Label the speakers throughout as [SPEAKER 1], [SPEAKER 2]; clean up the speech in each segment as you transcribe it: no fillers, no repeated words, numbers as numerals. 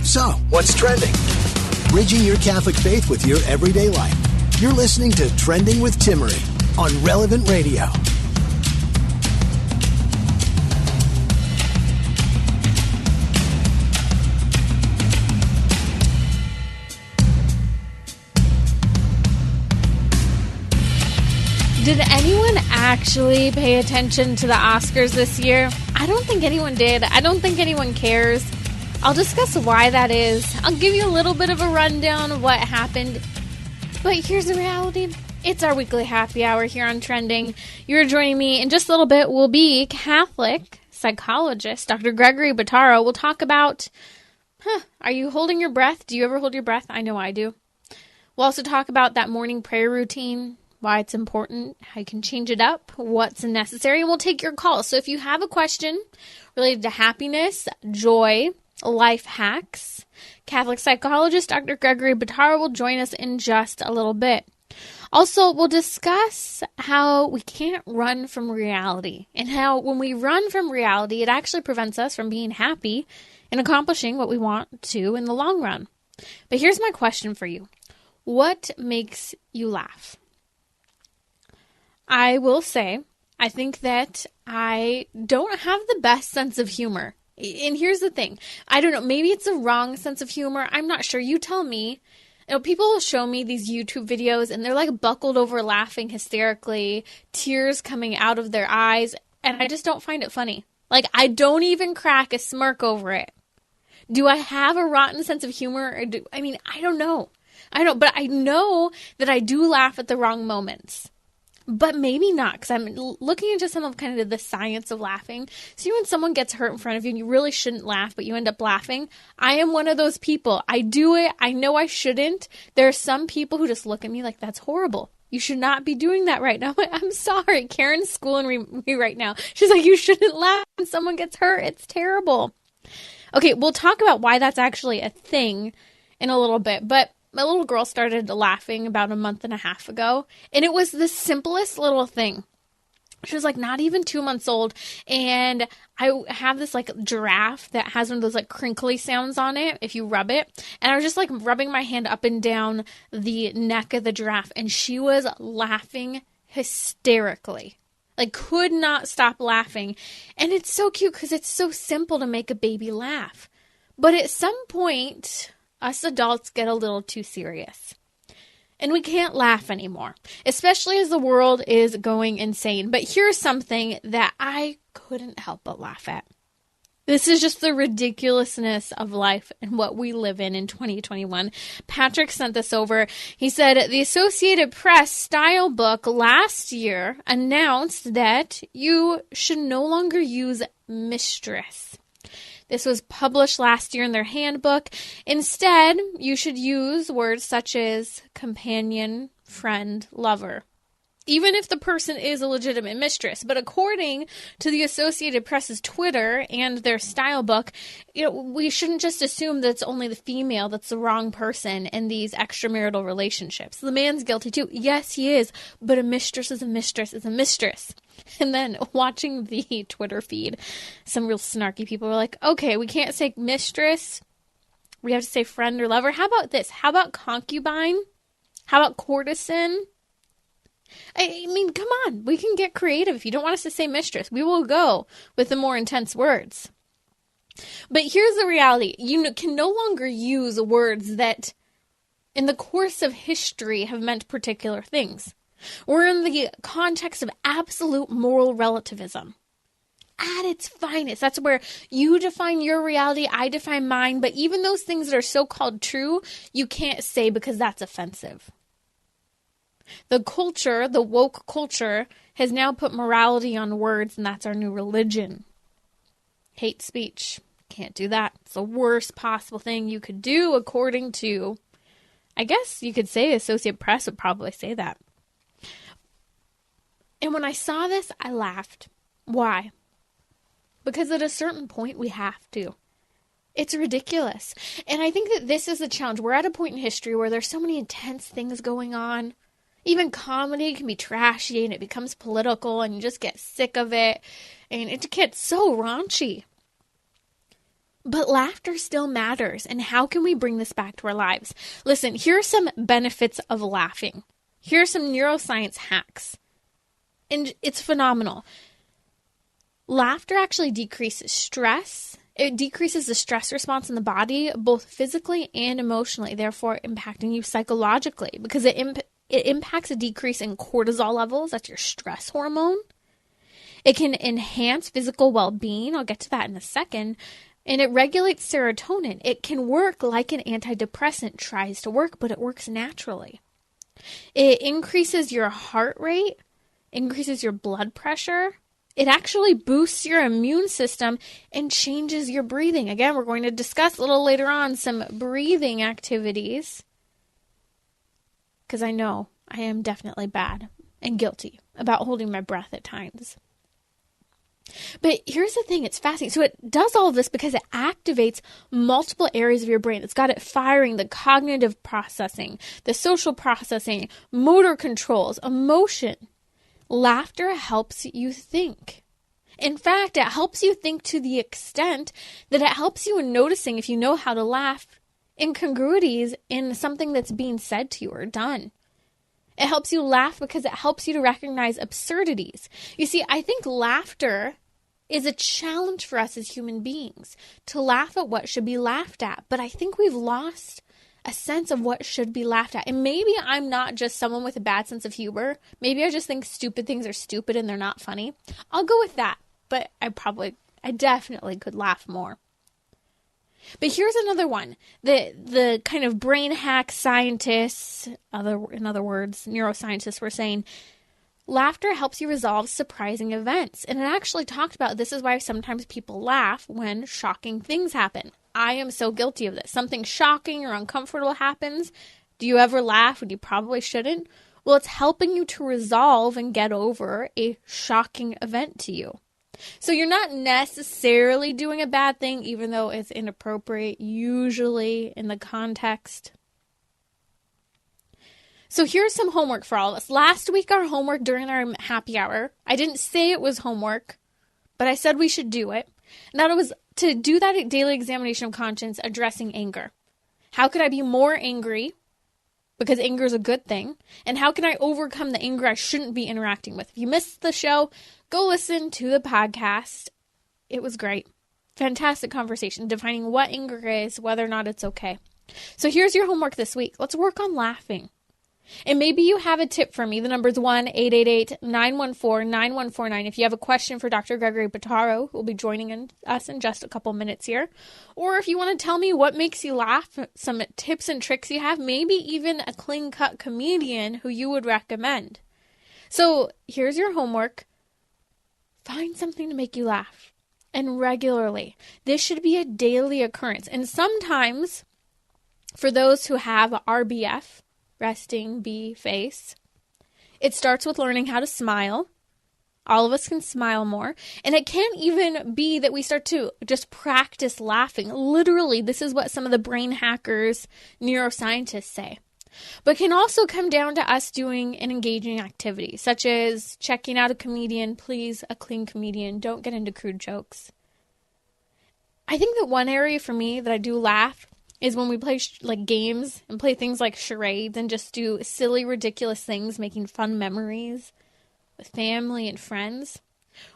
[SPEAKER 1] So, what's trending? Bridging your Catholic faith with your everyday life. You're listening to Trending with Timmerie on Relevant Radio.
[SPEAKER 2] Did anyone actually pay attention to the Oscars this year? I don't think anyone did. I don't think anyone cares. I'll discuss why that is. I'll give you a little bit of a rundown of what happened. But here's the reality. It's our weekly happy hour here on Trending. You're joining me in just a little bit will be Catholic psychologist Dr. Gregory Bottaro. We'll talk about, are you holding your breath? Do you ever hold your breath? I know I do. We'll also talk about that morning prayer routine, why it's important, how you can change it up, what's necessary, and we'll take your calls. So if you have a question related to happiness, joy, life hacks, Catholic psychologist Dr. Gregory Bottaro will join us in just a little bit. Also, we'll discuss how we can't run from reality and how when we run from reality, it actually prevents us from being happy and accomplishing what we want to in the long run. But here's my question for you. What makes you laugh? I will say, I think that I don't have the best sense of humor. And here's the thing. I don't know. Maybe it's a wrong sense of humor. I'm not sure. You tell me. You know, people will show me these YouTube videos and they're like buckled over laughing hysterically, tears coming out of their eyes. And I just don't find it funny. Like, I don't even crack a smirk over it. Do I have a rotten sense of humor? Or I don't know. But I know that I do laugh at the wrong moments. But maybe not, because I'm looking into some of kind of the science of laughing. So when someone gets hurt in front of you and you really shouldn't laugh, but you end up laughing, I am one of those people. I do it. I know I shouldn't. There are some people who just look at me like, that's horrible. You should not be doing that right now. I'm sorry. Karen's schooling me right now. She's like, you shouldn't laugh when someone gets hurt. It's terrible. Okay, we'll talk about why that's actually a thing in a little bit, but my little girl started laughing about a month and a half ago, and it was the simplest little thing. She was like not even 2 months old, and I have this like giraffe that has one of those like crinkly sounds on it if you rub it, and I was just like rubbing my hand up and down the neck of the giraffe, and she was laughing hysterically. Like, could not stop laughing. And it's so cute because it's so simple to make a baby laugh. But at some point, us adults get a little too serious. And we can't laugh anymore, especially as the world is going insane. But here's something that I couldn't help but laugh at. This is just the ridiculousness of life and what we live in 2021. Patrick sent this over. He said, the Associated Press style book last year announced that you should no longer use mistress. This was published last year in their handbook. Instead, you should use words such as companion, friend, lover, even if the person is a legitimate mistress. But according to the Associated Press's Twitter and their style book, we shouldn't just assume that it's only the female that's the wrong person in these extramarital relationships. The man's guilty too. Yes, he is, but a mistress is a mistress is a mistress. And then watching the Twitter feed, some real snarky people were like, okay, we can't say mistress. We have to say friend or lover. How about this? How about concubine? How about courtesan? I mean, come on. We can get creative. If you don't want us to say mistress, we will go with the more intense words. But here's the reality. You can no longer use words that in the course of history have meant particular things. We're in the context of absolute moral relativism at its finest. That's where you define your reality, I define mine. But even those things that are so-called true, you can't say because that's offensive. The culture, the woke culture, has now put morality on words, and that's our new religion. Hate speech. Can't do that. It's the worst possible thing you could do, according to, I guess you could say, Associated Press would probably say that. And when I saw this, I laughed. Why? Because at a certain point, we have to. It's ridiculous. And I think that this is the challenge. We're at a point in history where there's so many intense things going on. Even comedy can be trashy and it becomes political and you just get sick of it. And it gets so raunchy. But laughter still matters. And how can we bring this back to our lives? Listen, here are some benefits of laughing. Here are some neuroscience hacks. And it's phenomenal. Laughter actually decreases stress. It decreases the stress response in the body, both physically and emotionally, therefore impacting you psychologically, because it impacts a decrease in cortisol levels. That's your stress hormone. It can enhance physical well-being. I'll get to that in a second. And it regulates serotonin. It can work like an antidepressant tries to work, but it works naturally. It increases your heart rate, increases your blood pressure. It actually boosts your immune system and changes your breathing. Again, we're going to discuss a little later on some breathing activities, because I know I am definitely bad and guilty about holding my breath at times. But here's the thing, it's fascinating. So it does all of this because it activates multiple areas of your brain. It's got it firing the cognitive processing, the social processing, motor controls, emotion. Laughter helps you think. In fact, it helps you think to the extent that it helps you in noticing, if you know how to laugh, incongruities in something that's being said to you or done. It helps you laugh because it helps you to recognize absurdities. You see, I think laughter is a challenge for us as human beings to laugh at what should be laughed at. But I think we've lost a sense of what should be laughed at. And maybe I'm not just someone with a bad sense of humor. Maybe I just think stupid things are stupid and they're not funny. I'll go with that. But I definitely could laugh more. But here's another one. The kind of brain hack scientists, in other words, neuroscientists were saying, laughter helps you resolve surprising events. And it actually talked about this is why sometimes people laugh when shocking things happen. I am so guilty of this. Something shocking or uncomfortable happens. Do you ever laugh when you probably shouldn't? Well, it's helping you to resolve and get over a shocking event to you. So you're not necessarily doing a bad thing, even though it's inappropriate, usually in the context. So here's some homework for all of us. Last week, our homework during our happy hour, I didn't say it was homework, but I said we should do it. And that was to do that daily examination of conscience addressing anger. How could I be more angry? Because anger is a good thing. And how can I overcome the anger I shouldn't be interacting with? If you missed the show, go listen to the podcast. It was great. Fantastic conversation defining what anger is, whether or not it's okay. So here's your homework this week. Let's work on laughing. And maybe you have a tip for me. The number is 1-888-914-9149. If you have a question for Dr. Gregory Bottaro, who will be joining us in just a couple minutes here. Or if you want to tell me what makes you laugh, some tips and tricks you have, maybe even a clean-cut comedian who you would recommend. So here's your homework. Find something to make you laugh. And regularly. This should be a daily occurrence. And sometimes, for those who have RBF, resting bee face, it starts with learning how to smile. All of us can smile more. And it can't even be that we start to just practice laughing. Literally, this is what some of the brain hackers, neuroscientists say. But can also come down to us doing an engaging activity, such as checking out a comedian. Please, a clean comedian. Don't get into crude jokes. I think that one area for me that I do laugh is when we play games and play things like charades and just do silly, ridiculous things, making fun memories with family and friends.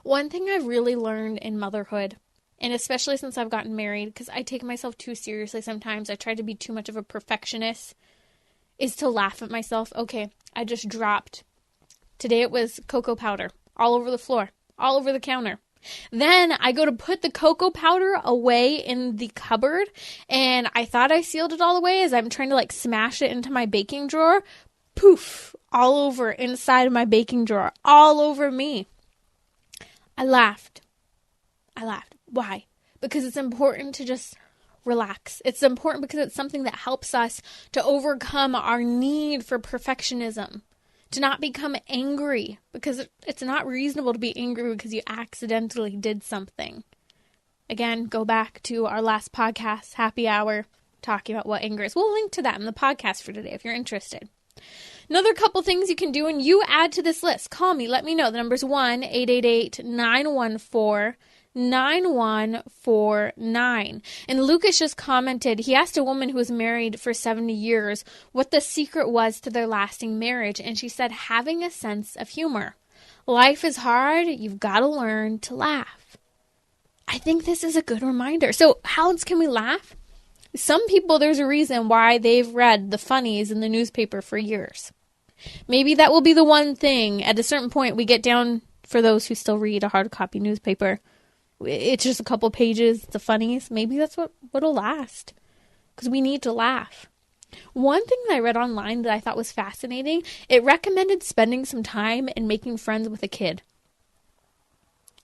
[SPEAKER 2] One thing I've really learned in motherhood, and especially since I've gotten married, because I take myself too seriously sometimes, I try to be too much of a perfectionist, is to laugh at myself. Okay, I just dropped. Today it was cocoa powder all over the floor, all over the counter. Then I go to put the cocoa powder away in the cupboard, and I thought I sealed it all away as I'm trying to smash it into my baking drawer. Poof, all over inside of my baking drawer, all over me. I laughed. Why? Because it's important to just relax. It's important because it's something that helps us to overcome our need for perfectionism. To not become angry, because it's not reasonable to be angry because you accidentally did something. Again, go back to our last podcast, Happy Hour, talking about what anger is. We'll link to that in the podcast for today if you're interested. Another couple things you can do, and you add to this list. Call me. Let me know. The number's 1-888-914-9149. 9149. And Lucas just commented, he asked a woman who was married for 70 years what the secret was to their lasting marriage. And she said, having a sense of humor. Life is hard. You've got to learn to laugh. I think this is a good reminder. So how else can we laugh? Some people, there's a reason why they've read the funnies in the newspaper for years. Maybe that will be the one thing at a certain point we get down, for those who still read a hard copy newspaper. It's just a couple pages, the funnies. Maybe that's what'll last. Because we need to laugh. One thing that I read online that I thought was fascinating, it recommended spending some time and making friends with a kid.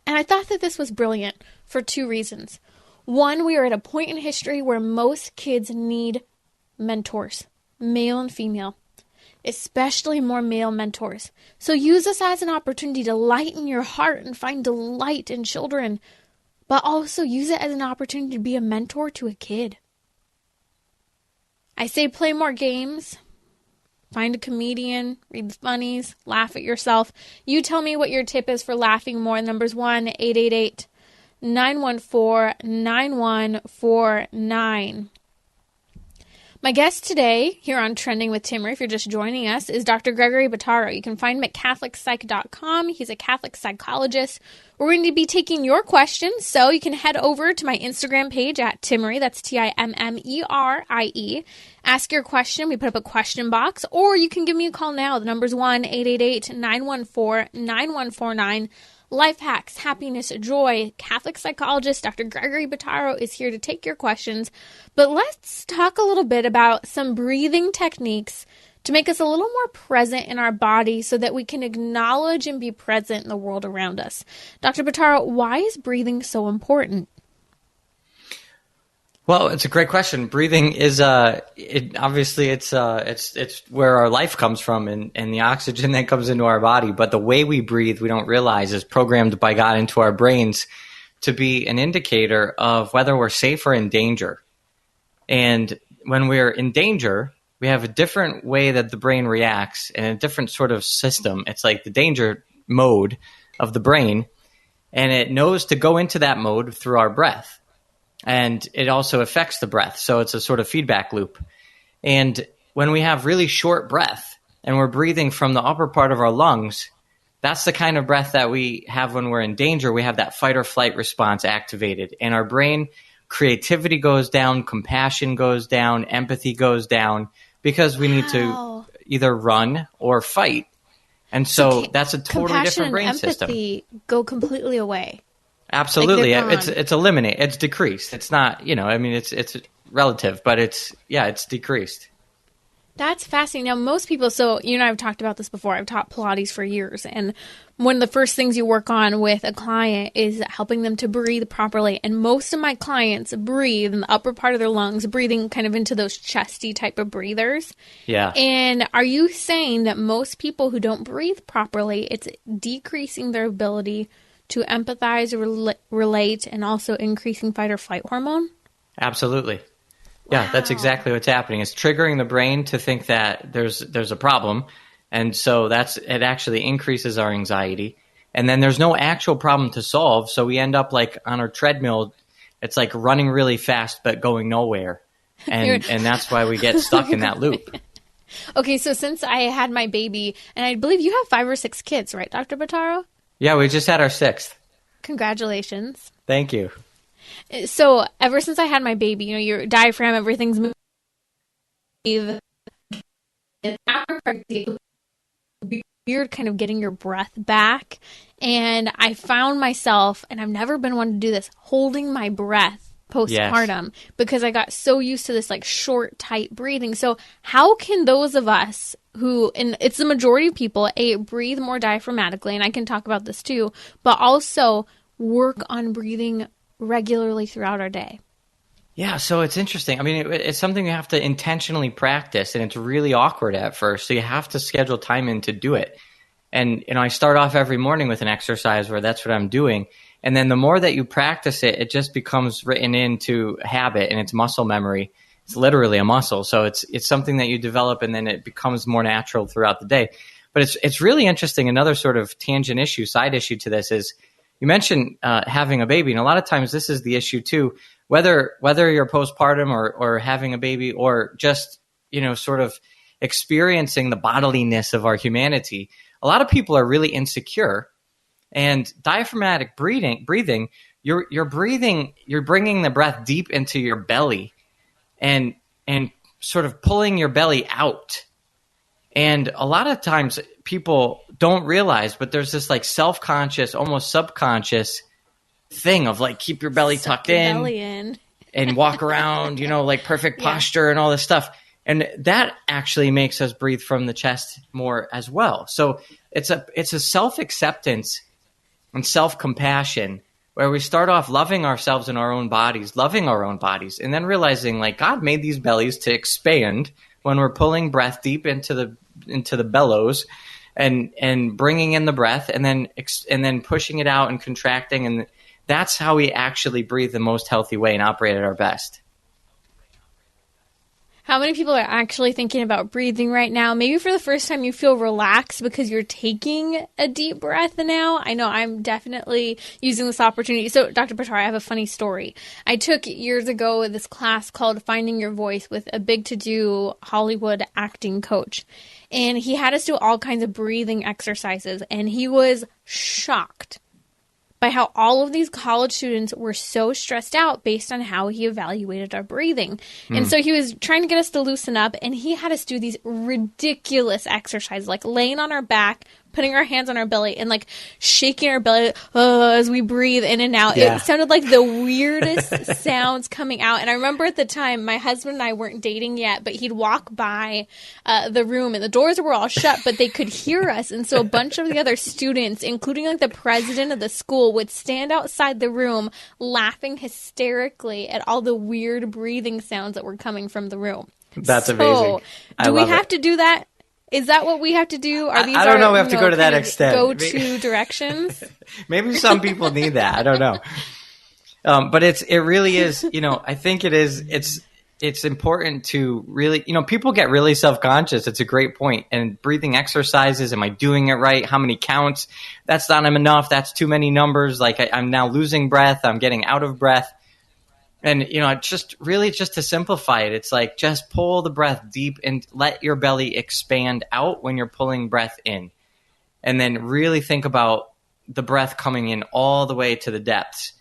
[SPEAKER 2] And I thought that this was brilliant for two reasons. One, we are at a point in history where most kids need mentors, male and female, especially more male mentors. So use this as an opportunity to lighten your heart and find delight in children, but also use it as an opportunity to be a mentor to a kid. I say play more games, find a comedian, read the funnies, laugh at yourself. You tell me what your tip is for laughing more. Numbers 1-888-914-9149. My guest today here on Trending with Timmerie, if you're just joining us, is Dr. Gregory Bottaro. You can find him at CatholicPsych.com. He's a Catholic psychologist. We're going to be taking your questions, so you can head over to my Instagram page at Timmerie. That's Timmerie. Ask your question. We put up a question box, or you can give me a call now. The number's 1-888-914-9149. Life hacks, happiness, joy. Catholic psychologist Dr. Gregory Bottaro is here to take your questions. But let's talk a little bit about some breathing techniques to make us a little more present in our body so that we can acknowledge and be present in the world around us. Dr. Bottaro, why is breathing so important?
[SPEAKER 3] Well, it's a great question. Breathing is obviously it's where our life comes from and the oxygen that comes into our body. But the way we breathe, we don't realize, is programmed by God into our brains to be an indicator of whether we're safe or in danger. And when we're in danger, we have a different way that the brain reacts and a different sort of system. It's like the danger mode of the brain, and it knows to go into that mode through our breath. And it also affects the breath. So it's a sort of feedback loop. And when we have really short breath and we're breathing from the upper part of our lungs, that's the kind of breath that we have when we're in danger. We have that fight or flight response activated. And our brain, creativity goes down, compassion goes down, empathy goes down, because we need to either run or fight. And so that's a totally different brain system.
[SPEAKER 2] Compassion and empathy go completely away.
[SPEAKER 3] Absolutely. It's eliminated. It's decreased. It's not, it's relative, but it's decreased.
[SPEAKER 2] That's fascinating. Now, most people, so you and I have talked about this before. I've taught Pilates for years. And one of the first things you work on with a client is helping them to breathe properly. And most of my clients breathe in the upper part of their lungs, breathing kind of into those chesty type of breathers.
[SPEAKER 3] Yeah.
[SPEAKER 2] And are you saying that most people who don't breathe properly, it's decreasing their ability to empathize, relate, and also increasing fight or flight hormone?
[SPEAKER 3] Absolutely. Yeah, that's exactly what's happening. It's triggering the brain to think that there's a problem, and so it actually increases our anxiety. And then there's no actual problem to solve, so we end up like on our treadmill. It's like running really fast but going nowhere, and that's why we get stuck in that loop.
[SPEAKER 2] Okay, so since I had my baby, and I believe you have 5 or 6 kids, right, Dr. Bottaro? Yeah,
[SPEAKER 3] we just had our 6th.
[SPEAKER 2] Congratulations.
[SPEAKER 3] Thank you.
[SPEAKER 2] So ever since I had my baby, your diaphragm, everything's moving. After pregnancy, it's weird kind of getting your breath back. And I found myself, and I've never been one to do this, holding my breath postpartum because I got so used to this like short, tight breathing. So how can those of us who, and it's the majority of people, breathe more diaphragmatically, and I can talk about this too, but also work on breathing regularly throughout our day?
[SPEAKER 3] Yeah, so it's interesting. I mean, it's something you have to intentionally practice, and it's really awkward at first. So you have to schedule time in to do it. And I start off every morning with an exercise where that's what I'm doing. And then the more that you practice it, it just becomes written into habit, and it's muscle memory. It's literally a muscle. So it's something that you develop, and then it becomes more natural throughout the day. But it's really interesting. Another sort of tangent issue, side issue to this is, you mentioned having a baby, and a lot of times this is the issue too. Whether you're postpartum or having a baby, or just sort of experiencing the bodiliness of our humanity, a lot of people are really insecure. And diaphragmatic breathing, you're breathing, you're bringing the breath deep into your belly, and sort of pulling your belly out. And a lot of times people don't realize, but there's this like self-conscious, almost subconscious thing of like, keep your belly tucked in and walk around, like perfect posture and all this stuff. And that actually makes us breathe from the chest more as well. So it's a self-acceptance and self-compassion where we start off loving ourselves in our own bodies, and then realizing like God made these bellies to expand when we're pulling breath deep into the bellows, and bringing in the breath, and then pushing it out and contracting, and that's how we actually breathe the most healthy way and operate at our best.
[SPEAKER 2] How many people are actually thinking about breathing right now? Maybe for the first time you feel relaxed because you're taking a deep breath now. I know I'm definitely using this opportunity. So, Dr. Bottaro, I have a funny story. I took years ago this class called Finding Your Voice with a big to-do Hollywood acting coach. And he had us do all kinds of breathing exercises. And he was shocked by how all of these college students were so stressed out based on how he evaluated our breathing. And so he was trying to get us to loosen up, and he had us do these ridiculous exercises, like laying on our back, putting our hands on our belly, and like shaking our belly as we breathe in and out. Yeah. It sounded like the weirdest sounds coming out. And I remember at the time, my husband and I weren't dating yet, but he'd walk by the room, and the doors were all shut, but they could hear us. And so a bunch of the other students, including like the president of the school, would stand outside the room laughing hysterically at all the weird breathing sounds that were coming from the room.
[SPEAKER 3] That's amazing.
[SPEAKER 2] Do we have to do that? Is that what we have to do? Are these
[SPEAKER 3] I don't know. We have to go to that extent.
[SPEAKER 2] Go-to directions.
[SPEAKER 3] Maybe some people need that. I don't know. But it really is. I think it is. It's important to really. People get really self-conscious. It's a great point. And breathing exercises. Am I doing it right? How many counts? That's not enough. That's too many numbers. Like I'm now losing breath. I'm getting out of breath. And, just to simplify it, it's like just pull the breath deep and let your belly expand out when you're pulling breath in. And then really think about the breath coming in all the way to the depths.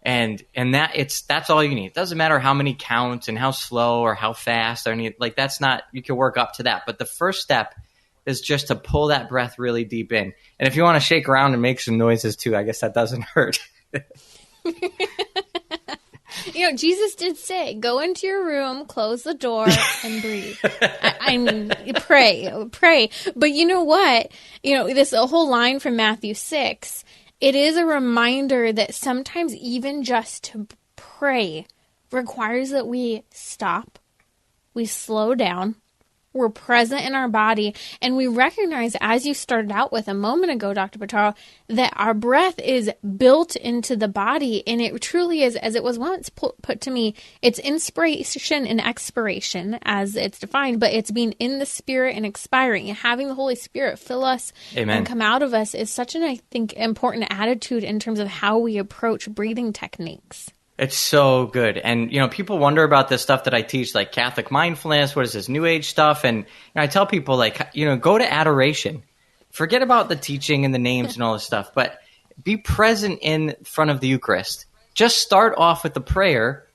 [SPEAKER 3] And that's all you need. It doesn't matter how many counts and how slow or how fast or that's not, you can work up to that. But the first step is just to pull that breath really deep in. And if you want to shake around and make some noises too, I guess that doesn't hurt.
[SPEAKER 2] Jesus did say, go into your room, close the door, and breathe. I mean, pray. But you know what? This whole line from Matthew 6, it is a reminder that sometimes even just to pray requires that we stop, we slow down, we're present in our body, and we recognize, as you started out with a moment ago, Dr. Bottaro, that our breath is built into the body, and it truly is, as it was once put to me, it's inspiration and expiration, as it's defined, but it's being in the Spirit and expiring, and having the Holy Spirit fill us
[SPEAKER 3] Amen.
[SPEAKER 2] And come out of us is such an, I think, important attitude in terms of how we approach breathing techniques.
[SPEAKER 3] It's so good. And, people wonder about this stuff that I teach, like Catholic mindfulness, what is this New Age stuff? And I tell people, go to adoration. Forget about the teaching and the names and all this stuff, but be present in front of the Eucharist. Just start off with the prayer,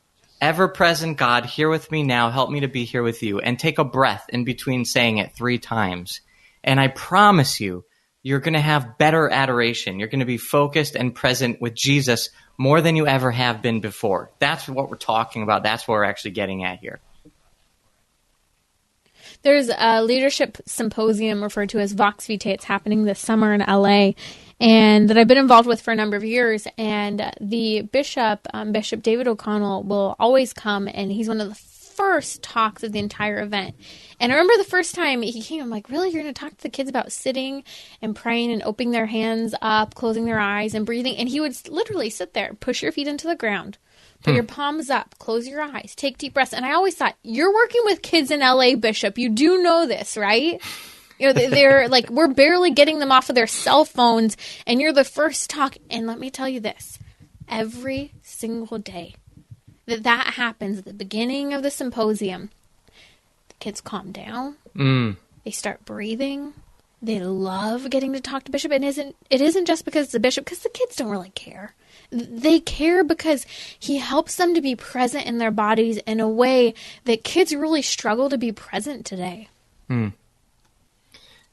[SPEAKER 3] ever-present God, here with me now, help me to be here with you, and take a breath in between saying it 3 times. And I promise you, you're going to have better adoration. You're going to be focused and present with Jesus more than you ever have been before. That's what we're talking about. That's what we're actually getting at here.
[SPEAKER 2] There's a leadership symposium referred to as Vox Vitae. It's happening this summer in LA, and that I've been involved with for a number of years. And the bishop, Bishop David O'Connell, will always come, and he's one of the first talks of the entire event. And I remember the first time he came, I'm like, really? You're going to talk to the kids about sitting and praying and opening their hands up, closing their eyes and breathing? And he would literally sit there, push your feet into the ground, put your palms up, close your eyes, take deep breaths. And I always thought, you're working with kids in LA, Bishop. You do know this, right? They're like, we're barely getting them off of their cell phones, and you're the first to talk. And let me tell you this, every single day that happens at the beginning of the symposium, the kids calm down. They start breathing. They love getting to talk to Bishop. It isn't just because it's a bishop, because the kids don't really care. They care because he helps them to be present in their bodies in a way that kids really struggle to be present today.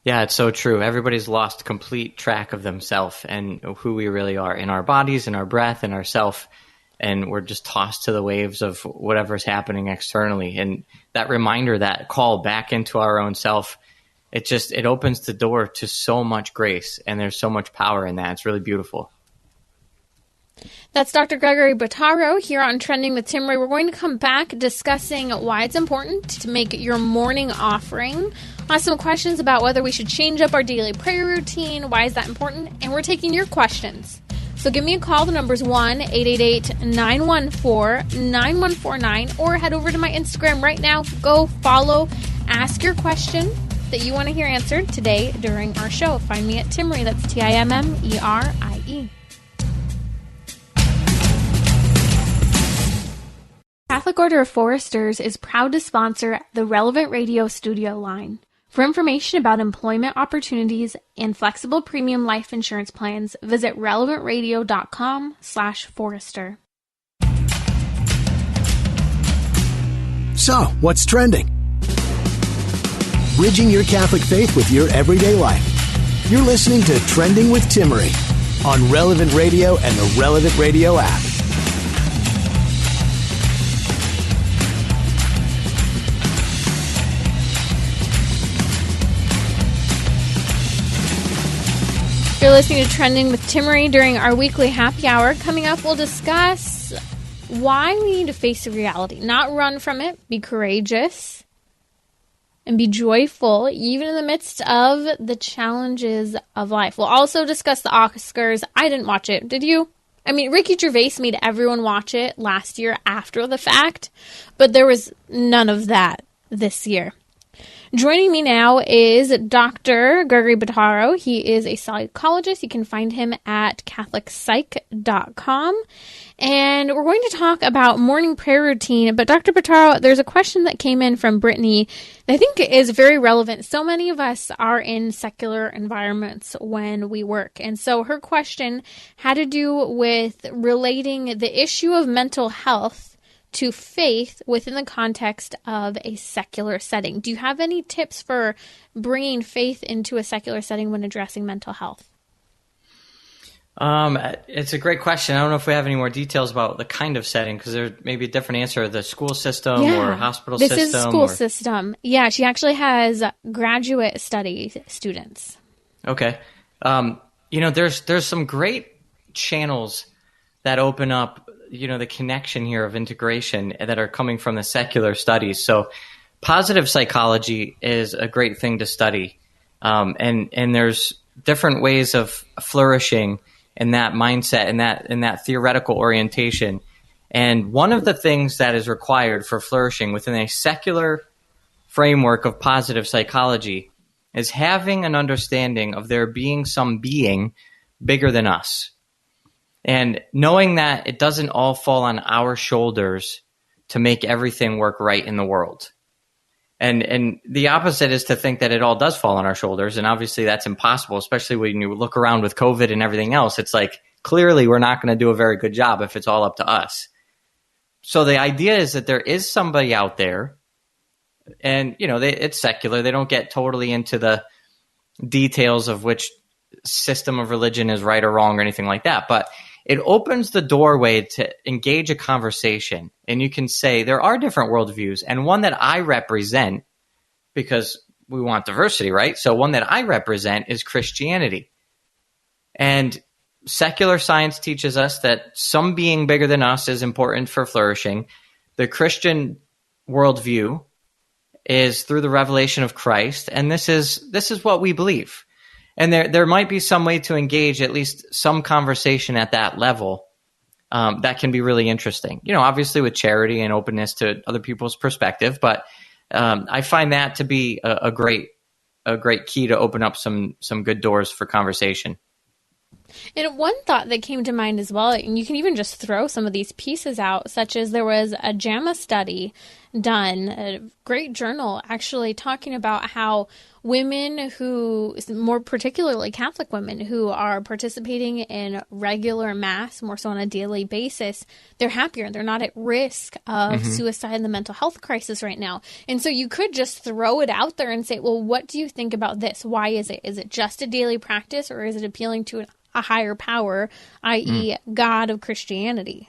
[SPEAKER 3] Yeah, it's so true. Everybody's lost complete track of themselves and who we really are in our bodies, in our breath, in ourself. And we're just tossed to the waves of whatever's happening externally. And that reminder, that call back into our own self, it opens the door to so much grace. And there's so much power in that. It's really beautiful.
[SPEAKER 2] That's Dr. Gregory Bottaro here on Trending with Timmerie. We're going to come back discussing why it's important to make your morning offering. I'll ask some questions about whether we should change up our daily prayer routine. Why is that important? And we're taking your questions. So give me a call. The number's 1-888-914-9149, or head over to my Instagram right now. Go follow, ask your question that you want to hear answered today during our show. Find me at Timmerie. That's Timmerie. Catholic Order of Foresters is proud to sponsor the Relevant Radio Studio line. For information about employment opportunities and flexible premium life insurance plans, visit relevantradio.com/forester.
[SPEAKER 1] So, what's trending? Bridging your Catholic faith with your everyday life. You're listening to Trending with Timmerie on Relevant Radio and the Relevant Radio app.
[SPEAKER 2] You're listening to Trending with Timmerie during our weekly happy hour. Coming up, we'll discuss why we need to face the reality, not run from it, be courageous, and be joyful, even in the midst of the challenges of life. We'll also discuss the Oscars. I didn't watch it. Did you? I mean, Ricky Gervais made everyone watch it last year after the fact, but there was none of that this year. Joining me now is Dr. Gregory Bottaro. He is a psychologist. You can find him at catholicpsych.com. And we're going to talk about morning prayer routine. But Dr. Bottaro, there's a question that came in from Brittany that I think is very relevant. So many of us are in secular environments when we work. And so her question had to do with relating the issue of mental health to faith within the context of a secular setting. Do you have any tips for bringing faith into a secular setting when addressing mental health?
[SPEAKER 3] It's a great question. I don't know if we have any more details about the kind of setting, because there may be a different answer, the school system or hospital system.
[SPEAKER 2] This is school system. Yeah, she actually has graduate study students. Okay.
[SPEAKER 3] There's some great channels that open up the connection here of integration that are coming from the secular studies. So positive psychology is a great thing to study. And there's different ways of flourishing in that mindset and that theoretical orientation. And one of the things that is required for flourishing within a secular framework of positive psychology is having an understanding of there being some being bigger than us. And knowing that it doesn't all fall on our shoulders to make everything work right in the world. And the opposite is to think that it all does fall on our shoulders. And obviously that's impossible, especially when you look around with COVID and everything else. It's like, clearly we're not going to do a very good job if it's all up to us. So the idea is that there is somebody out there, and it's secular. They don't get totally into the details of which system of religion is right or wrong or anything like that. But it opens the doorway to engage a conversation. And you can say there are different worldviews, and one that I represent, because we want diversity, right? So one that I represent is Christianity. And secular science teaches us that some being bigger than us is important for flourishing. The Christian worldview is through the revelation of Christ, and this is what we believe. And there might be some way to engage at least some conversation at that level that can be really interesting. Obviously with charity and openness to other people's perspective, but I find that to be a great a great key to open up some good doors for conversation.
[SPEAKER 2] And one thought that came to mind as well, and you can even just throw some of these pieces out, such as there was a JAMA study done, a great journal actually, talking about how women who, more particularly Catholic women, who are participating in regular Mass, more so on a daily basis, they're happier. They're not at risk of suicide and the mental health crisis right now. And so you could just throw it out there and say, well, what do you think about this? Why is it? Is it just a daily practice, or is it appealing to a higher power, i.e. God of Christianity?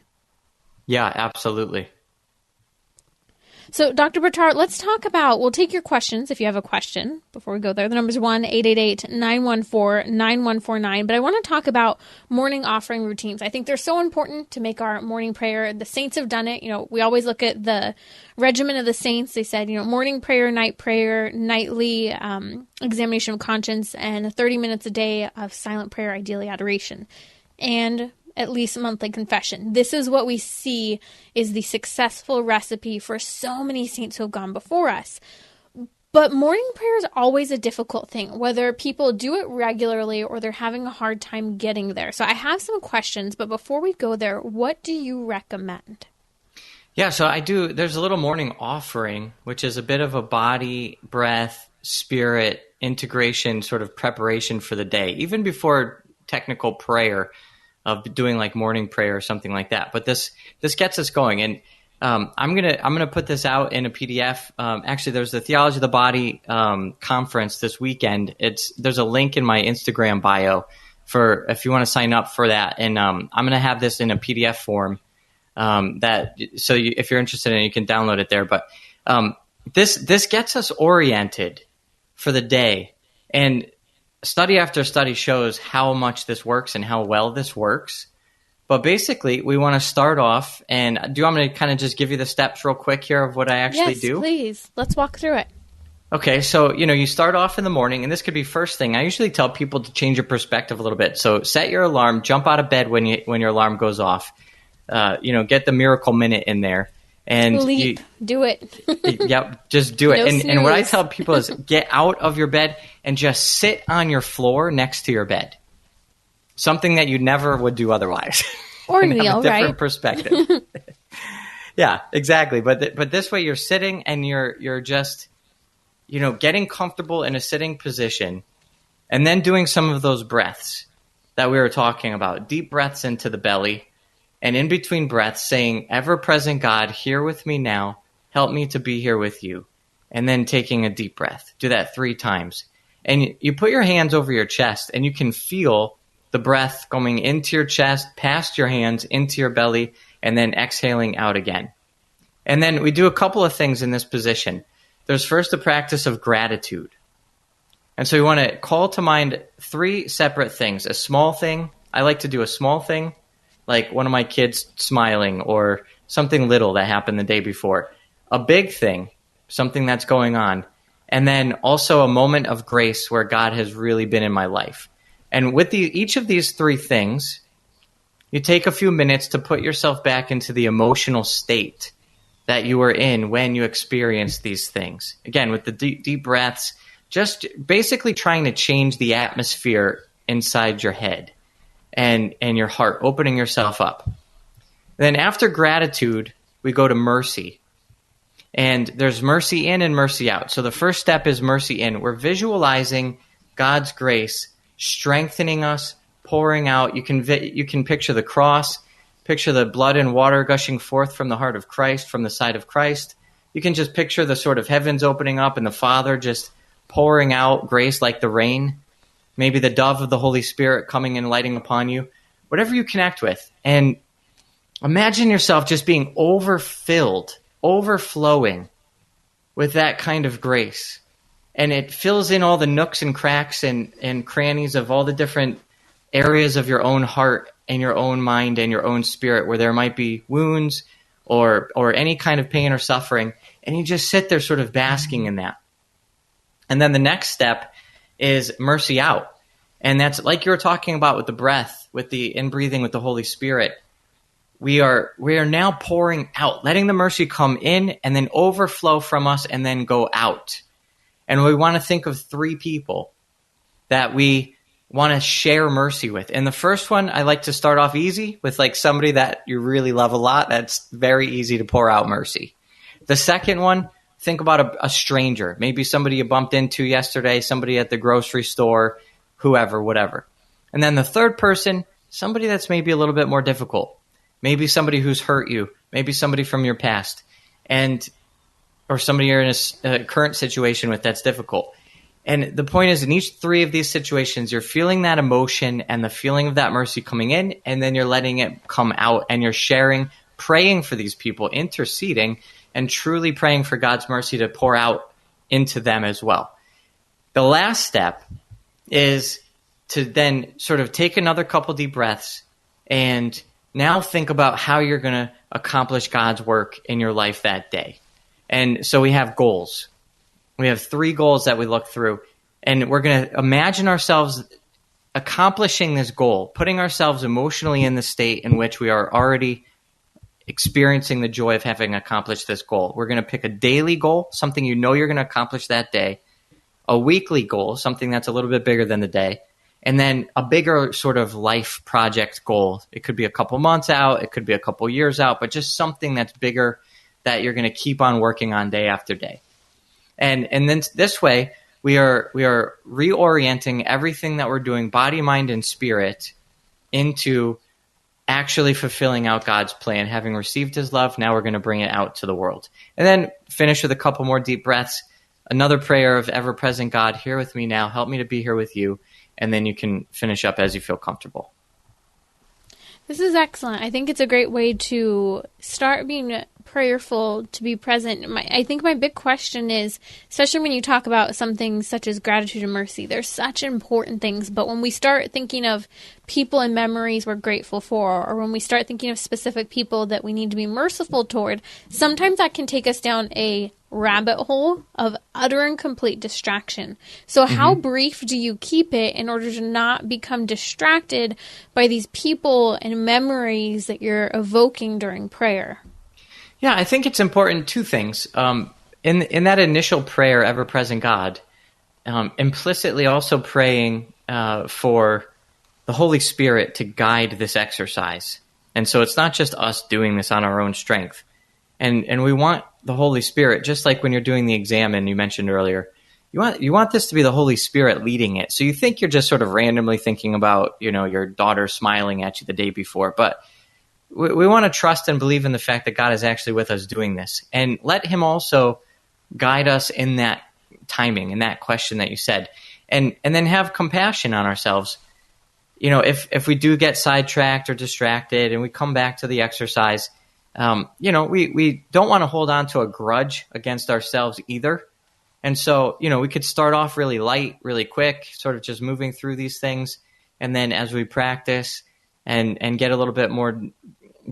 [SPEAKER 3] Yeah, absolutely.
[SPEAKER 2] So, Dr. Bottaro, let's talk about, we'll take your questions if you have a question before we go there. The number is 1-888-914-9149. But I want to talk about morning offering routines. I think they're so important to make our morning prayer. The saints have done it. You know, we always look at the regimen of the saints. They said, you know, morning prayer, nightly examination of conscience, and 30 minutes a day of silent prayer, ideally adoration. And at least monthly confession. This is what we see is the successful recipe for so many saints who have gone before us. But morning prayer is always a difficult thing, whether people do it regularly or they're having a hard time getting there. So I have some questions, but before we go there, what do you recommend?
[SPEAKER 3] Yeah, so I do. There's a little morning offering, which is a bit of a body, breath, spirit integration sort of preparation for the day, even before technical prayer of doing like morning prayer or something like that. But this gets us going. And I'm gonna put this out in a PDF. Actually, there's the Theology of the Body conference this weekend. There's a link in my Instagram bio for if you want to sign up for that. And I'm gonna have this in a PDF form if you're interested in it, you can download it there. But this gets us oriented for the day. And study after study shows how much this works and how well this works. But basically, we want to start off, and do you want me to kind of just give you the steps real quick here of what I actually do?
[SPEAKER 2] Yes, please. Let's walk through it.
[SPEAKER 3] Okay, so, you start off in the morning, and this could be first thing. I usually tell people to change your perspective a little bit. So set your alarm, jump out of bed when your alarm goes off. Get the miracle minute in there. And
[SPEAKER 2] do it.
[SPEAKER 3] Yep, just do it.
[SPEAKER 2] No
[SPEAKER 3] And what I tell people is get out of your bed and just sit on your floor next to your bed. Something that you never would do otherwise.
[SPEAKER 2] Or
[SPEAKER 3] and
[SPEAKER 2] kneel,
[SPEAKER 3] have a different
[SPEAKER 2] right?
[SPEAKER 3] perspective. Yeah, exactly. But this way you're sitting and you're just, getting comfortable in a sitting position and then doing some of those breaths that we were talking about. Deep breaths into the belly. And in between breaths, saying, ever-present God, here with me now, help me to be here with you. And then taking a deep breath. Do that 3 times. And you put your hands over your chest, and you can feel the breath going into your chest, past your hands, into your belly, and then exhaling out again. And then we do a couple of things in this position. There's first a practice of gratitude. And so you want to call to mind 3 separate things. A small thing. I like to do a small thing, like one of my kids smiling or something little that happened the day before. A big thing, something that's going on. And then also a moment of grace where God has really been in my life. And with each of these 3 things, you take a few minutes to put yourself back into the emotional state that you were in when you experienced these things. Again, with the deep breaths, just basically trying to change the atmosphere inside your head and your heart, opening yourself up. Then after gratitude, we go to mercy. And there's mercy in and mercy out. So the first step is mercy in. We're visualizing God's grace strengthening us, pouring out. You can picture the cross, picture the blood and water gushing forth from the heart of Christ, from the side of Christ. You can just picture the sort of heavens opening up and the Father just pouring out grace like the rain. Maybe the dove of the Holy Spirit coming and lighting upon you. Whatever you connect with. And imagine yourself just being overfilled, overflowing with that kind of grace. And it fills in all the nooks and cracks and crannies of all the different areas of your own heart and your own mind and your own spirit where there might be wounds or any kind of pain or suffering. And you just sit there sort of basking in that. And then the next step is mercy out. And that's like you were talking about with the breath, with the in-breathing with the Holy Spirit. We are now pouring out, letting the mercy come in and then overflow from us and then go out. And we want to think of 3 people that we want to share mercy with. And the first one, I like to start off easy with like somebody that you really love a lot. That's very easy to pour out mercy. The second one, think about a stranger, maybe somebody you bumped into yesterday, somebody at the grocery store, whoever, whatever. And then the third person, somebody that's maybe a little bit more difficult, maybe somebody who's hurt you, maybe somebody from your past, or somebody you're in a current situation with that's difficult. And the point is, in each 3 of these situations, you're feeling that emotion and the feeling of that mercy coming in, and then you're letting it come out, and you're sharing, praying for these people, interceding, and truly praying for God's mercy to pour out into them as well. The last step is to then sort of take another couple deep breaths and now think about how you're going to accomplish God's work in your life that day. And so we have goals. We have 3 goals that we look through, and we're going to imagine ourselves accomplishing this goal, putting ourselves emotionally in the state in which we are already experiencing the joy of having accomplished this goal. We're going to pick a daily goal, something you know you're going to accomplish that day, a weekly goal, something that's a little bit bigger than the day, and then a bigger sort of life project goal. It could be a couple months out, it could be a couple years out, but just something that's bigger that you're going to keep on working on day after day. And then this way, we are reorienting everything that we're doing, body, mind, and spirit, into actually fulfilling out God's plan. Having received his love, now we're going to bring it out to the world. And then finish with a couple more deep breaths. Another prayer of ever-present God, here with me now. Help me to be here with you. And then you can finish up as you feel comfortable.
[SPEAKER 2] This is excellent. I think it's a great way to start being prayerful, to be present. I think my big question is, especially when you talk about something such as gratitude and mercy, they're such important things. But when we start thinking of people and memories we're grateful for, or when we start thinking of specific people that we need to be merciful toward, sometimes that can take us down a rabbit hole of utter and complete distraction. So how brief do you keep it in order to not become distracted by these people and memories that you're evoking during prayer?
[SPEAKER 3] Yeah, I think it's important, 2 things. In that initial prayer, ever-present God, implicitly also praying for the Holy Spirit to guide this exercise. And so it's not just us doing this on our own strength. And we want the Holy Spirit, just like when you're doing the exam, and you mentioned earlier, you want this to be the Holy Spirit leading it. So you think you're just sort of randomly thinking about, your daughter smiling at you the day before, but we want to trust and believe in the fact that God is actually with us doing this, and let him also guide us in that timing, in that question that you said, and then have compassion on ourselves. If we do get sidetracked or distracted and we come back to the exercise, we don't want to hold on to a grudge against ourselves either. And so, we could start off really light, really quick, sort of just moving through these things. And then as we practice and get a little bit more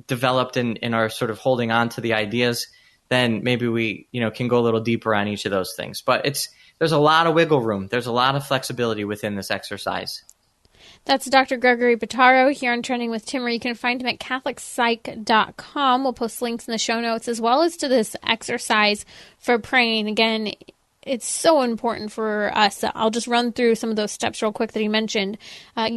[SPEAKER 3] developed in our sort of holding on to the ideas, then maybe we, can go a little deeper on each of those things. But there's a lot of wiggle room. There's a lot of flexibility within this exercise.
[SPEAKER 2] That's Dr. Gregory Bottaro here on Trending with Timmerie. You can find him at catholicpsych.com. We'll post links in the show notes as well as to this exercise for praying. Again, it's so important for us. I'll just run through some of those steps real quick that he mentioned.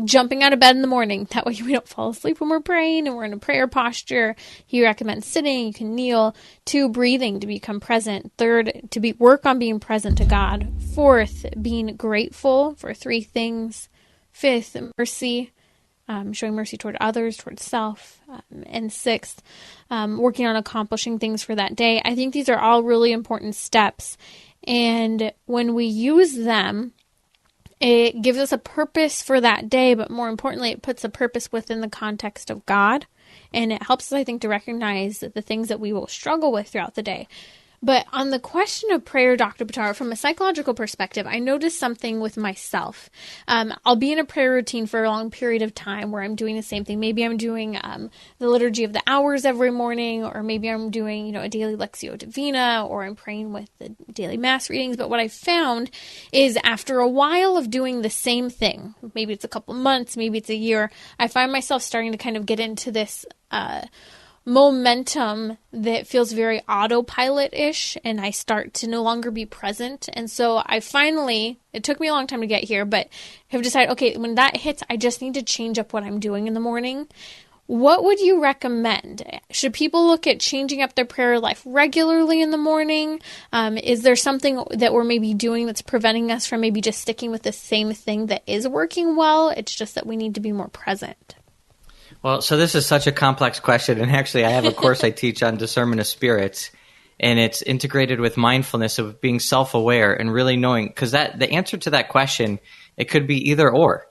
[SPEAKER 2] Jumping out of bed in the morning. That way we don't fall asleep when we're praying and we're in a prayer posture. He recommends sitting. You can kneel. 2, breathing to become present. 3, work on being present to God. 4th, being grateful for 3 things. 5th, mercy, showing mercy toward others, toward self. And 6th, working on accomplishing things for that day. I think these are all really important steps. And when we use them, it gives us a purpose for that day, but more importantly, it puts a purpose within the context of God. And it helps us, I think, to recognize the things that we will struggle with throughout the day. But on the question of prayer, Dr. Bottaro, from a psychological perspective, I noticed something with myself. I'll be in a prayer routine for a long period of time where I'm doing the same thing. Maybe I'm doing the Liturgy of the Hours every morning, or maybe I'm doing, a daily Lectio Divina, or I'm praying with the daily Mass readings. But what I found is after a while of doing the same thing, maybe it's a couple months, maybe it's a year, I find myself starting to kind of get into this momentum that feels very autopilot-ish, and I start to no longer be present. And so I finally, it took me a long time to get here, but have decided, okay, when that hits, I just need to change up what I'm doing in the morning. What would you recommend? Should people look at changing up their prayer life regularly in the morning? Is there something that we're maybe doing that's preventing us from maybe just sticking with the same thing that is working well? It's just that we need to be more present.
[SPEAKER 3] Well, so this is such a complex question, and actually I have a course I teach on discernment of spirits, and it's integrated with mindfulness of being self-aware and really knowing, because the answer to that question, it could be either or.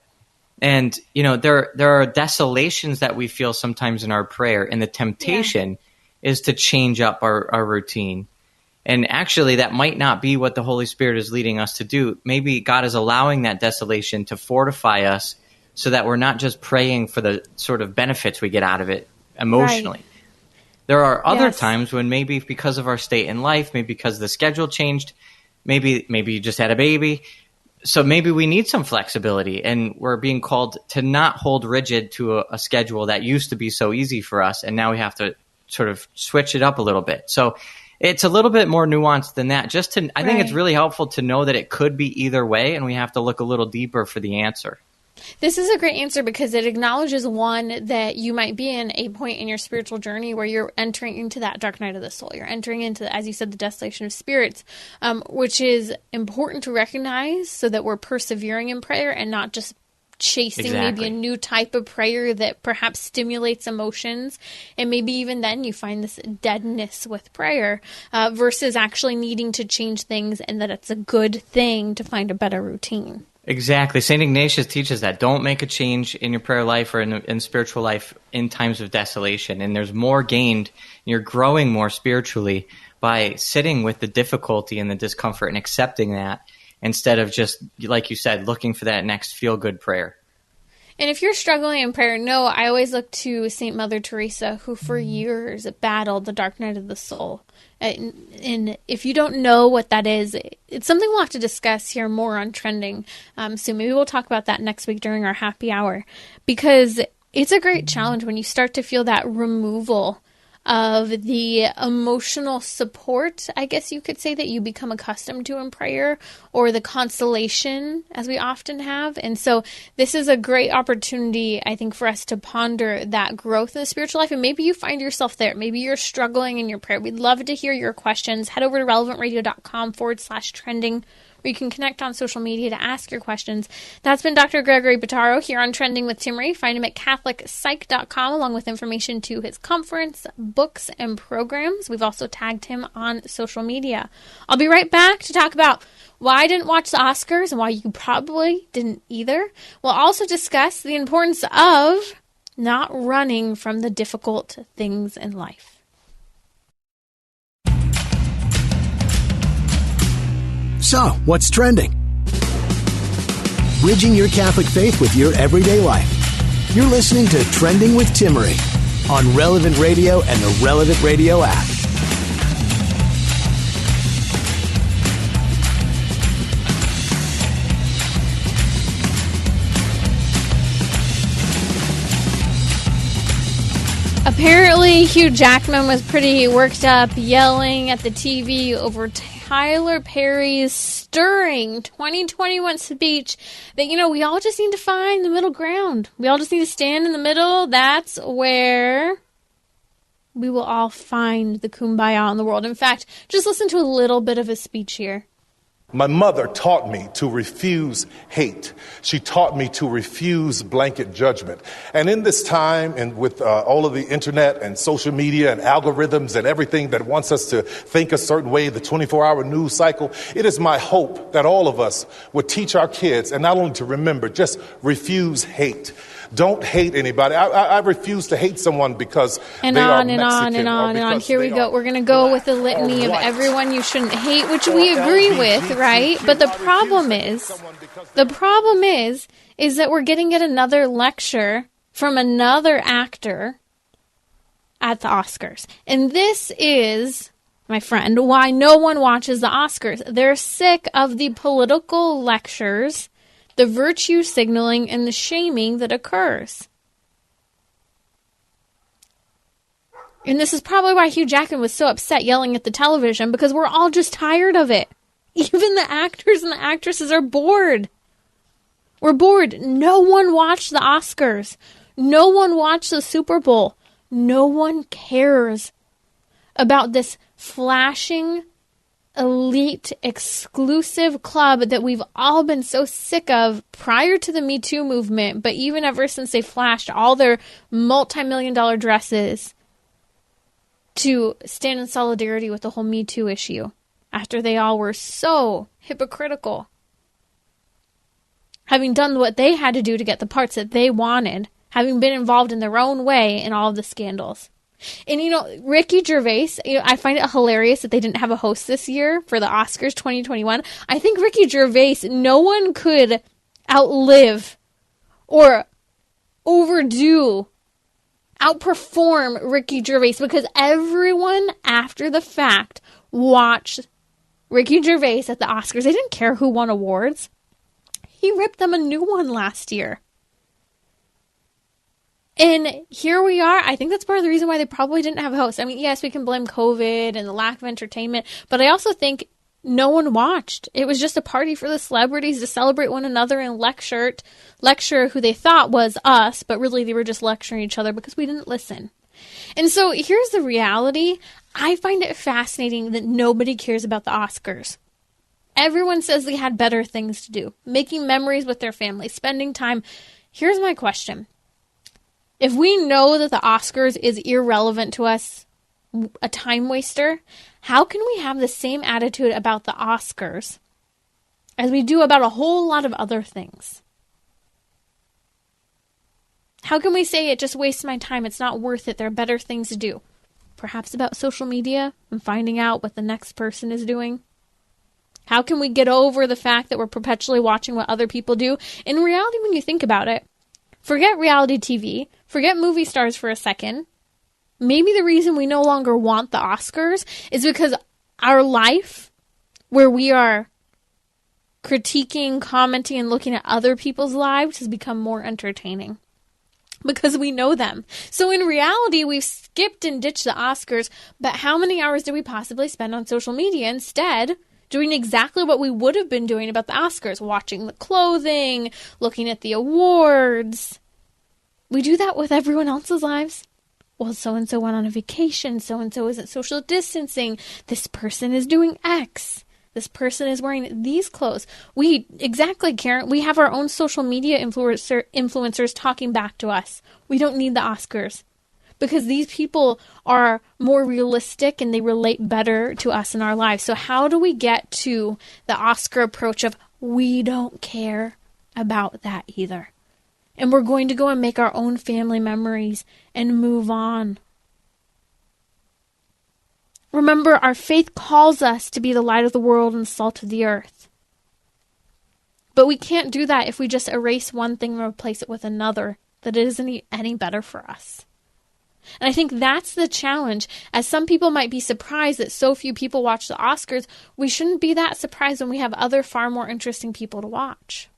[SPEAKER 3] And, there are desolations that we feel sometimes in our prayer, and the temptation is to change up our routine. And actually, that might not be what the Holy Spirit is leading us to do. Maybe God is allowing that desolation to fortify us so that we're not just praying for the sort of benefits we get out of it emotionally. Right. There are other times when maybe because of our state in life, maybe because the schedule changed, maybe you just had a baby. So maybe we need some flexibility, and we're being called to not hold rigid to a schedule that used to be so easy for us, and now we have to sort of switch it up a little bit. So it's a little bit more nuanced than that. I think it's really helpful to know that it could be either way, and we have to look a little deeper for the answer.
[SPEAKER 2] This is a great answer because it acknowledges, one, that you might be in a point in your spiritual journey where you're entering into that dark night of the soul. You're entering into, as you said, the desolation of spirits, which is important to recognize so that we're persevering in prayer and not just chasing maybe a new type of prayer that perhaps stimulates emotions. And maybe even then you find this deadness with prayer versus actually needing to change things, and that it's a good thing to find a better routine.
[SPEAKER 3] Exactly. St. Ignatius teaches that. Don't make a change in your prayer life or in spiritual life in times of desolation. And there's more gained. You're growing more spiritually by sitting with the difficulty and the discomfort and accepting that instead of just, like you said, looking for that next feel-good prayer.
[SPEAKER 2] And if you're struggling in prayer, I always look to St. Mother Teresa, who for years battled the dark night of the soul. And if you don't know what that is, it's something we'll have to discuss here more on Trending soon. Maybe we'll talk about that next week during our happy hour, because it's a great challenge when you start to feel that removal of the emotional support, I guess you could say, that you become accustomed to in prayer, or the consolation as we often have. And so this is a great opportunity, I think, for us to ponder that growth in the spiritual life. And maybe you find yourself there. Maybe you're struggling in your prayer. We'd love to hear your questions. Head over to relevantradio.com/trending, where you can connect on social media to ask your questions. That's been Dr. Gregory Bottaro here on Trending with Timmerie. Find him at catholicpsych.com, along with information to his conference, books, and programs. We've also tagged him on social media. I'll be right back to talk about why I didn't watch the Oscars and why you probably didn't either. We'll also discuss the importance of not running from the difficult things in life.
[SPEAKER 1] So, what's trending? Bridging your Catholic faith with your everyday life. You're listening to Trending with Timmerie on Relevant Radio and the Relevant Radio app.
[SPEAKER 2] Apparently, Hugh Jackman was pretty worked up, yelling at the TV over Tyler Perry's stirring 2021 speech that, we all just need to find the middle ground. We all just need to stand in the middle. That's where we will all find the kumbaya in the world. In fact, just listen to a little bit of his speech here.
[SPEAKER 4] My mother taught me to refuse hate. She taught me to refuse blanket judgment. And in this time, and with all of the internet and social media and algorithms and everything that wants us to think a certain way, the 24-hour news cycle, it is my hope that all of us would teach our kids, and not only to remember, just refuse hate. Don't hate anybody. I refuse to hate someone because
[SPEAKER 2] and
[SPEAKER 4] they
[SPEAKER 2] on
[SPEAKER 4] are
[SPEAKER 2] and
[SPEAKER 4] Mexican
[SPEAKER 2] on and on and on. Here we go. We're going to go with the litany of everyone you shouldn't hate, which we agree with, right? But the problem is that we're getting yet another lecture from another actor at the Oscars. And this is, my friend, why no one watches the Oscars. They're sick of the political lectures, the virtue signaling, and the shaming that occurs. And this is probably why Hugh Jackman was so upset yelling at the television, because we're all just tired of it. Even the actors and the actresses are bored. We're bored. No one watched the Oscars. No one watched the Super Bowl. No one cares about this flashing, elite, exclusive club that we've all been so sick of prior to the Me Too movement, but even ever since they flashed all their multi-million-dollar dresses to stand in solidarity with the whole Me Too issue, after they all were so hypocritical, having done what they had to do to get the parts that they wanted, having been involved in their own way in all of the scandals. And, Ricky Gervais, I find it hilarious that they didn't have a host this year for the Oscars 2021. I think Ricky Gervais, no one could outlive or outperform Ricky Gervais, because everyone after the fact watched Ricky Gervais at the Oscars. They didn't care who won awards. He ripped them a new one last year. And here we are. I think that's part of the reason why they probably didn't have a host. I mean, yes, we can blame COVID and the lack of entertainment, but I also think no one watched. It was just a party for the celebrities to celebrate one another and lecture who they thought was us, but really they were just lecturing each other because we didn't listen. And so here's the reality. I find it fascinating that nobody cares about the Oscars. Everyone says they had better things to do, making memories with their family, spending time. Here's my question. If we know that the Oscars is irrelevant to us, a time waster, how can we have the same attitude about the Oscars as we do about a whole lot of other things? How can we say it just wastes my time, it's not worth it, there are better things to do? Perhaps about social media and finding out what the next person is doing? How can we get over the fact that we're perpetually watching what other people do? In reality, when you think about it, forget reality TV, forget movie stars for a second. Maybe the reason we no longer want the Oscars is because our life, where we are critiquing, commenting, and looking at other people's lives, has become more entertaining. Because we know them. So in reality, we've skipped and ditched the Oscars, but how many hours do we possibly spend on social media instead, doing exactly what we would have been doing about the Oscars, watching the clothing, looking at the awards? We do that with everyone else's lives. Well, so-and-so went on a vacation, so-and-so isn't social distancing, this person is doing X, this person is wearing these clothes. Exactly, Karen, we have our own social media influencers talking back to us. We don't need the Oscars, because these people are more realistic and they relate better to us in our lives. So how do we get to the Oscar approach of, we don't care about that either, and we're going to go and make our own family memories and move on? Remember, our faith calls us to be the light of the world and the salt of the earth. But we can't do that if we just erase one thing and replace it with another that isn't any better for us. And I think that's the challenge. As some people might be surprised that so few people watch the Oscars, we shouldn't be that surprised when we have other far more interesting people to watch.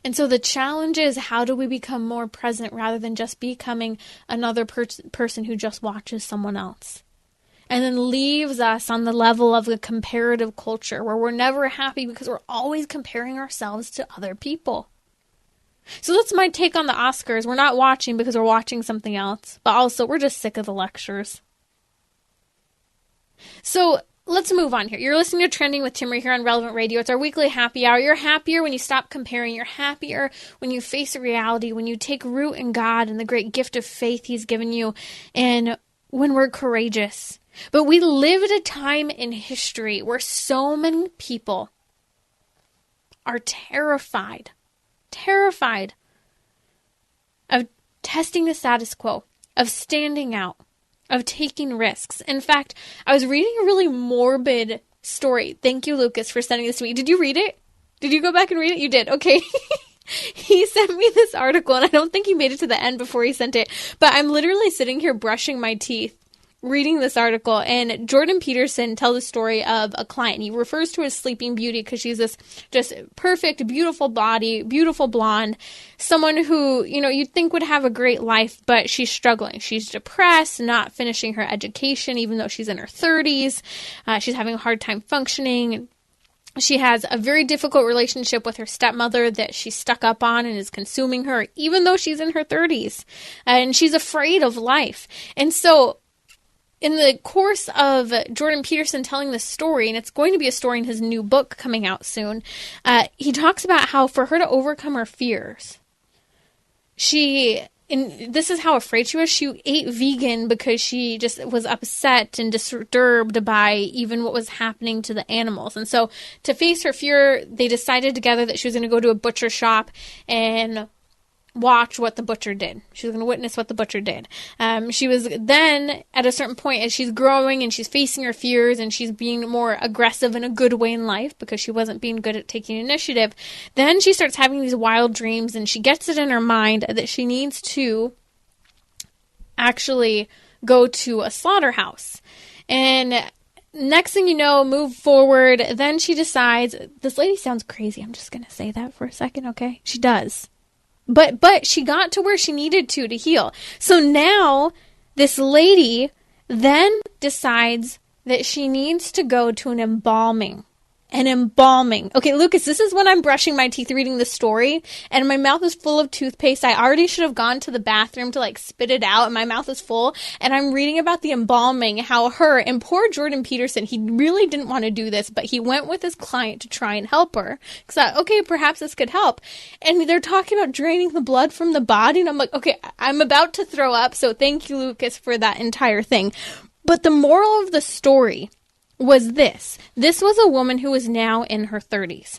[SPEAKER 2] And so the challenge is, how do we become more present rather than just becoming another person who just watches someone else? And then leaves us on the level of the comparative culture where we're never happy because we're always comparing ourselves to other people. So that's my take on the Oscars. We're not watching because we're watching something else, but also we're just sick of the lectures. So let's move on here. You're listening to Trending with Timmerie here on Relevant Radio. It's our weekly happy hour. You're happier when you stop comparing. You're happier when you face a reality, when you take root in God and the great gift of faith He's given you, and when we're courageous. But we live at a time in history where so many people are terrified of testing the status quo, of standing out, of taking risks. In fact, I was reading a really morbid story. Thank you, Lucas, for sending this to me. Did you read it? Did you go back and read it? You did. Okay. He sent me this article, and I don't think he made it to the end before he sent it. But I'm literally sitting here brushing my teeth reading this article, and Jordan Peterson tells the story of a client. He refers to her as Sleeping Beauty because she's this just perfect, beautiful body, beautiful blonde, someone who, you'd think would have a great life, but she's struggling. She's depressed, not finishing her education, even though she's in her 30s. She's having a hard time functioning. She has a very difficult relationship with her stepmother that she's stuck up on and is consuming her, even though she's in her 30s. And she's afraid of life. And so in the course of Jordan Peterson telling this story, and it's going to be a story in his new book coming out soon, he talks about how for her to overcome her fears, and this is how afraid she was. She ate vegan because she just was upset and disturbed by even what was happening to the animals. And so to face her fear, they decided together that she was going to go to a butcher shop and watch what the butcher did. She was going to witness what the butcher did. She was then at a certain point, as she's growing and she's facing her fears and she's being more aggressive in a good way in life because she wasn't being good at taking initiative. Then she starts having these wild dreams, and she gets it in her mind that she needs to actually go to a slaughterhouse. And next thing you know, move forward. Then she decides, this lady sounds crazy. I'm just going to say that for a second. Okay. She does. But she got to where she needed to heal. So now this lady then decides that she needs to go to an embalming. Okay, Lucas, this is when I'm brushing my teeth reading the story, and my mouth is full of toothpaste. I already should have gone to the bathroom to spit it out, and my mouth is full, and I'm reading about the embalming, how and poor Jordan Peterson, he really didn't want to do this, but he went with his client to try and help her. Because okay, perhaps this could help. And they're talking about draining the blood from the body, and I'm like, okay, I'm about to throw up, so thank you, Lucas, for that entire thing. But the moral of the story was this. This was a woman who was now in her 30s.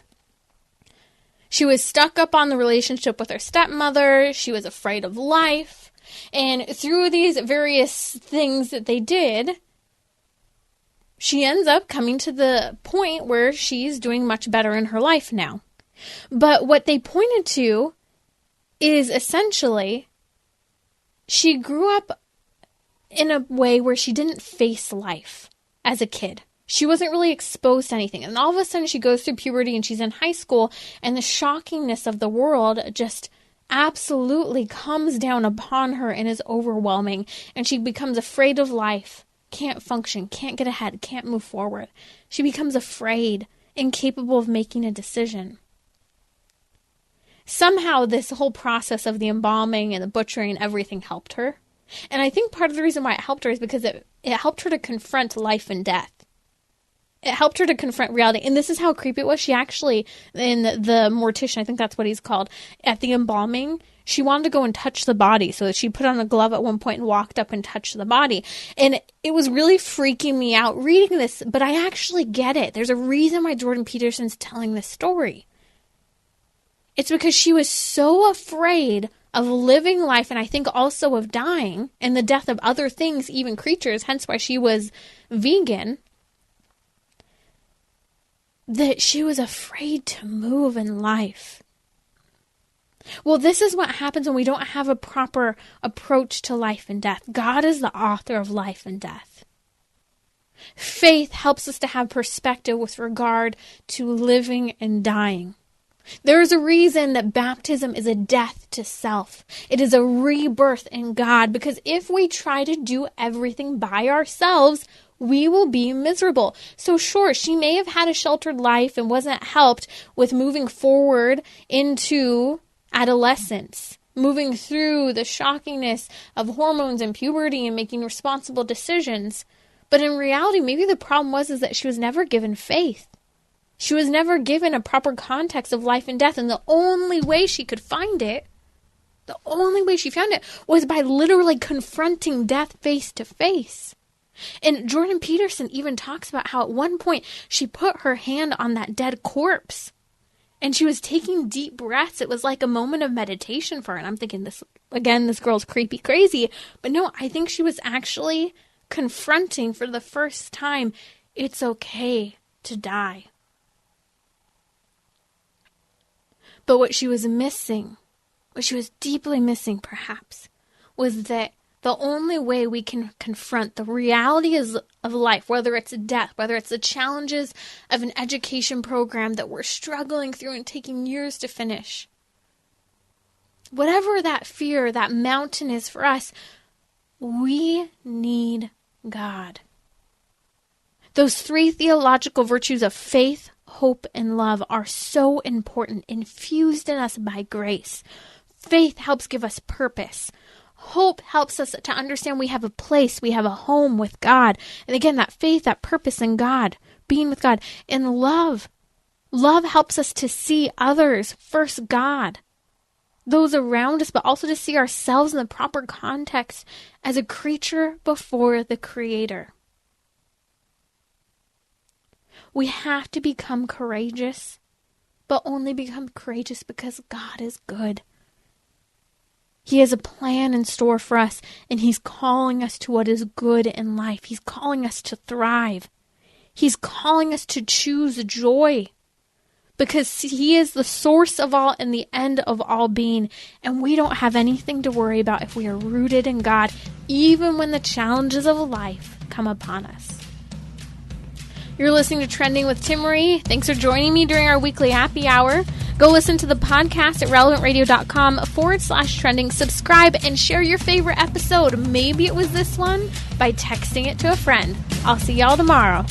[SPEAKER 2] She was stuck up on the relationship with her stepmother. She was afraid of life. And through these various things that they did, she ends up coming to the point where she's doing much better in her life now. But what they pointed to is essentially she grew up in a way where she didn't face life as a kid. She wasn't really exposed to anything. And all of a sudden she goes through puberty and she's in high school, and the shockingness of the world just absolutely comes down upon her and is overwhelming. And she becomes afraid of life, can't function, can't get ahead, can't move forward. She becomes afraid, incapable of making a decision. Somehow this whole process of the embalming and the butchering and everything helped her. And I think part of the reason why it helped her is because it helped her to confront life and death. It helped her to confront reality. And this is how creepy it was. She actually, in the mortician, I think that's what he's called, at the embalming, she wanted to go and touch the body. So she put on a glove at one point and walked up and touched the body. And it was really freaking me out reading this, but I actually get it. There's a reason why Jordan Peterson's telling this story. It's because she was so afraid of living life, and I think also of dying and the death of other things, even creatures, hence why she was vegan, that she was afraid to move in life. Well, this is what happens when we don't have a proper approach to life and death. God is the author of life and death. Faith helps us to have perspective with regard to living and dying. There is a reason that baptism is a death to self. It is a rebirth in God, because if we try to do everything by ourselves, we will be miserable. So sure, she may have had a sheltered life and wasn't helped with moving forward into adolescence, moving through the shockingness of hormones and puberty and making responsible decisions. But in reality, maybe the problem was that she was never given faith. She was never given a proper context of life and death, and the only way she could find it, the only way she found it, was by literally confronting death face to face. And Jordan Peterson even talks about how at one point she put her hand on that dead corpse, and she was taking deep breaths. It was like a moment of meditation for her. And I'm thinking, this girl's creepy crazy. But no, I think she was actually confronting for the first time, it's okay to die. But what she was missing, what she was deeply missing perhaps, was that The only way we can confront the realities of life, whether it's death, whether it's the challenges of an education program that we're struggling through and taking years to finish, whatever that fear, that mountain is for us, we need God. Those 3 theological virtues of faith, hope, and love are so important, infused in us by grace. Faith helps give us purpose. Hope helps us to understand we have a place, we have a home with God. And again, that faith, that purpose in God, being with God. And love helps us to see others, first God, those around us, but also to see ourselves in the proper context as a creature before the Creator. We have to become courageous, but only become courageous because God is good. He has a plan in store for us, and He's calling us to what is good in life. He's calling us to thrive. He's calling us to choose joy, because He is the source of all and the end of all being, and we don't have anything to worry about if we are rooted in God, even when the challenges of life come upon us. You're listening to Trending with Timmerie. Thanks for joining me during our weekly happy hour. Go listen to the podcast at relevantradio.com/trending. Subscribe and share your favorite episode. Maybe it was this one by texting it to a friend. I'll see y'all tomorrow.